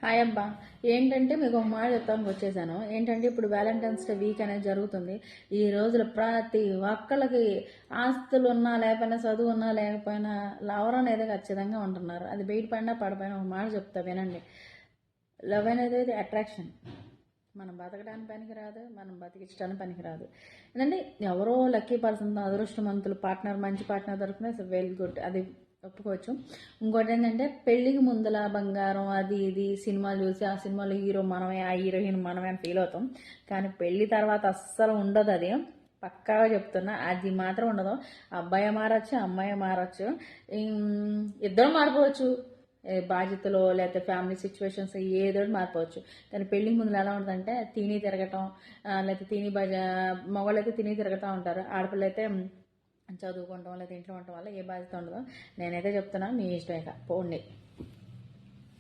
Hi అబ్బా. ఏంటంటే మీకు ఒక మాట చెప్తానికి వచ్చేసాను. ఏంటంటే ఇప్పుడు వ్యాలంటైన్స్ డే వీక్ అనేది జరుగుతుంది. ఈ రోజులు ప్రతి ఒక్కళ్ళకి ఆస్తులు ఉన్నా లేకపోయినా, చదువు ఉన్నా లేకపోయినా, లవర్ అనేది ఖచ్చితంగా ఉంటున్నారు. అది బయట పడినా పడిపోయినా ఒక మాట చెప్తా వినండి. లవ్ అనేది అట్రాక్షన్. మనం బతకడానికి పనికిరాదు, మనం బతికించడానికి పనికిరాదు. ఏంటంటే ఎవరో లక్కీ పర్సన్, అదృష్టవంతులు పార్ట్నర్, మంచి పార్ట్నర్ దొరికినా ఇట్స్ వెరీ గుడ్, అది ఒప్పుకోవచ్చు. ఇంకోటి ఏంటంటే పెళ్ళికి ముందల బంగారం అది ఇది సినిమాలు చూసి ఆ సినిమాలో హీరో మనమే, ఆ హీరోయిన్ మనమే అని ఫీల్ అవుతాం. కానీ పెళ్ళి తర్వాత అస్సలు ఉండదు అది. పక్కాగా చెప్తున్నా, అది మాత్రం ఉండదు. అబ్బాయి మారచ్చు, అమ్మాయి మారచ్చు, ఇద్దరు మారిపోవచ్చు. బాధ్యతలో లేకపోతే ఫ్యామిలీ సిచ్యువేషన్స్ ఏదో మారిపోవచ్చు. కానీ పెళ్లికి ముందు ఎలా ఉంటుందంటే తిని తిరగటం, లేకపోతే మగవాళ్ళు అయితే తిని తిరగటం ఉంటారు. ఆడపిల్ల అయితే చదువుకుంటాం లేదా ఇంట్లో ఉండటం వల్ల ఏ బాధ్యత ఉండదు. నేనైతే చెప్తున్నా, మీ ఇష్టం ఇక పోండి.